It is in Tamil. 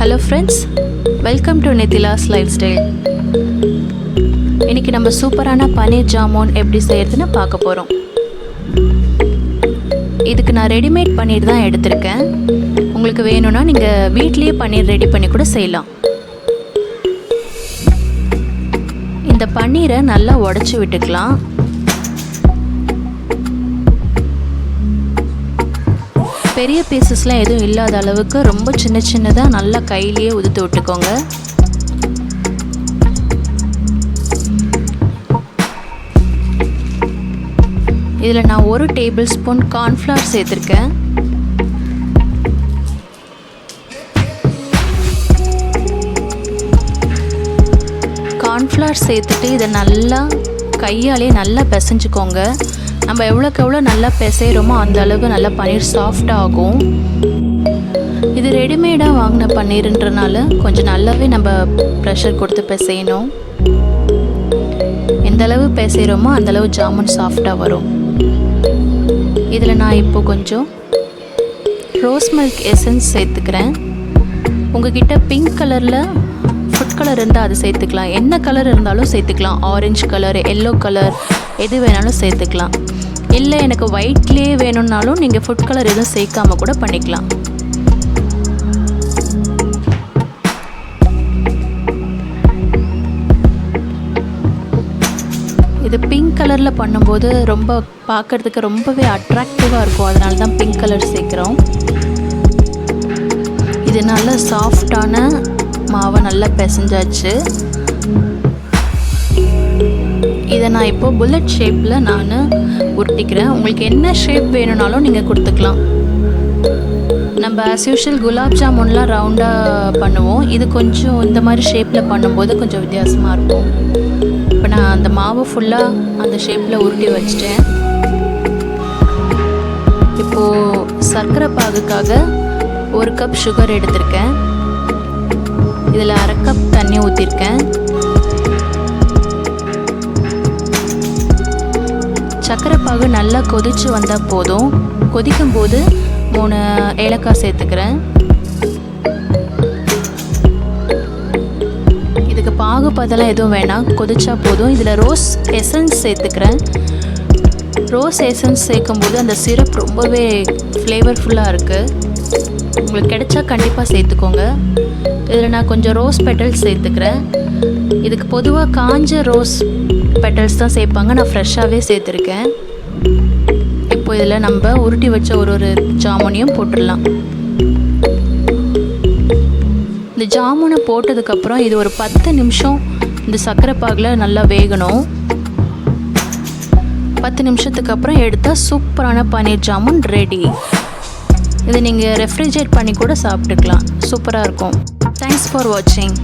Hello friends, welcome to Nithila's Lifestyle. இன்னைக்கு நம்ம சூப்பரான பனீர் ஜாமுன் எப்படி செய்யறதுன்னு பார்க்க போறோம். இதுக்கு நான் ரெடிமேட் பனீர் தான் எடுத்திருக்கேன். உங்களுக்கு வேணும்னா நீங்க வீட்லயே பனீர் ரெடி பண்ணி கூட செய்யலாம். இந்த பனீரை நல்லா உடைச்சு விட்டுக்கலாம். பெரிய பீசஸ்லாம் எதுவும் இல்லாத அளவுக்கு ரொம்ப சின்ன சின்னதாக நல்லா கையிலேயே உதுத்து விட்டுக்கோங்க. இதில் நான் 1 டேபிள் ஸ்பூன் கார்ன்ஃப்ளவர் சேர்த்துருக்கேன். கார்ன்ஃப்ளவர் சேர்த்துட்டு இதை நல்லா கையாலே நல்லா பிசைஞ்சுக்கோங்க. நம்ம எவ்வளோக்கு எவ்வளோ நல்லா பிசைகிறோமோ அந்த அளவுக்கு நல்லா பன்னீர் சாஃப்டாக ஆகும். இது ரெடிமேடாக வாங்கின பன்னீர்ன்றனால கொஞ்சம் நல்லாவே நம்ம ப்ரெஷர் கொடுத்து பிசையணும். எந்த அளவு பிசைகிறோமோ அந்தளவு ஜாமுன் சாஃப்டாக வரும். இதில் நான் இப்போ கொஞ்சம் ரோஸ் மில்க் எசன்ஸ் சேர்த்துக்கிறேன். உங்ககிட்ட பிங்க் கலரில் ஃபுட் கலர் இருந்தால் அது சேர்த்துக்கலாம். என்ன கலர் இருந்தாலும் சேர்த்துக்கலாம். ஆரஞ்சு கலர், எல்லோ கலர் எது வேணாலும் சேர்த்துக்கலாம். இல்லை எனக்கு ஒயிட்லேயே வேணும்னாலும் நீங்கள் ஃபுட் கலர் எதுவும் சேர்க்காமல் கூட பண்ணிக்கலாம். இது பிங்க் கலரில் பண்ணும்போது ரொம்ப பார்க்குறதுக்கு ரொம்பவே அட்ராக்டிவாக இருக்கும். அதனால தான் பிங்க் கலர் சேர்க்குறோம். இது நல்ல சாஃப்டான மாவை நல்லா பிசைஞ்சாச்சு. இதை நான் இப்போ புல்லட் ஷேப்பில் நான் உருட்டிக்கிறேன். உங்களுக்கு என்ன ஷேப் வேணும்னாலும் நீங்கள் கொடுத்துக்கலாம். நம்ம ஆஸ் யூஷுவல் குலாப் ஜாமுன்லாம் ரவுண்டாக பண்ணுவோம். இது கொஞ்சம் இந்த மாதிரி ஷேப்பில் பண்ணும்போது கொஞ்சம் வித்தியாசமாக இருக்கும். இப்போ நான் அந்த மாவு ஃபுல்லாக அந்த ஷேப்பில் உருட்டி வச்சிட்டேன். இப்போது சர்க்கரை பாகுக்காக 1 கப் சுகர் எடுத்திருக்கேன். இதில் 1/2 கப் தண்ணி ஊற்றிருக்கேன். சர்க்கரை பாகு நல்லா கொதித்து வந்தால் போதும். கொதிக்கும் போது 3 ஏலக்காய் சேர்த்துக்கிறேன். இதுக்கு பாகு பதெல்லாம் எதுவும் வேணாம், கொதிச்சா போதும். இதில் ரோஸ் எசன்ஸ் சேர்த்துக்கிறேன். ரோஸ் எசன்ஸ் சேர்க்கும்போது அந்த சிரப் ரொம்பவே ஃப்ளேவர்ஃபுல்லாக இருக்குது. உங்களுக்கு கிடைச்சா கண்டிப்பாக சேர்த்துக்கோங்க. இதில் நான் கொஞ்சம் ரோஸ் பெட்டல்ஸ் சேர்த்துக்கிறேன். இதுக்கு பொதுவாக காஞ்ச ரோஸ் பெட்டல்ஸ் தான் சேர்ப்பாங்க. நான் ஃப்ரெஷ்ஷாகவே சேர்த்துருக்கேன். இப்போ இதில் நம்ம உருட்டி வச்ச ஒரு ஜாமுனையும் போட்டுடலாம். இந்த ஜாமுனை போட்டதுக்கப்புறம் இது ஒரு 10 நிமிஷம் இந்த சர்க்கரை பாகில் நல்லா வேகணும். 10 நிமிஷத்துக்கு அப்புறம் எடுத்தால் சூப்பரான பன்னீர் ஜாமுன் ரெடி. இதை நீங்கள் ரெஃப்ரிஜரேட் பண்ணி கூட சாப்பிட்டுக்கலாம். சூப்பராக இருக்கும். தேங்க்ஸ் ஃபார் வாட்சிங்.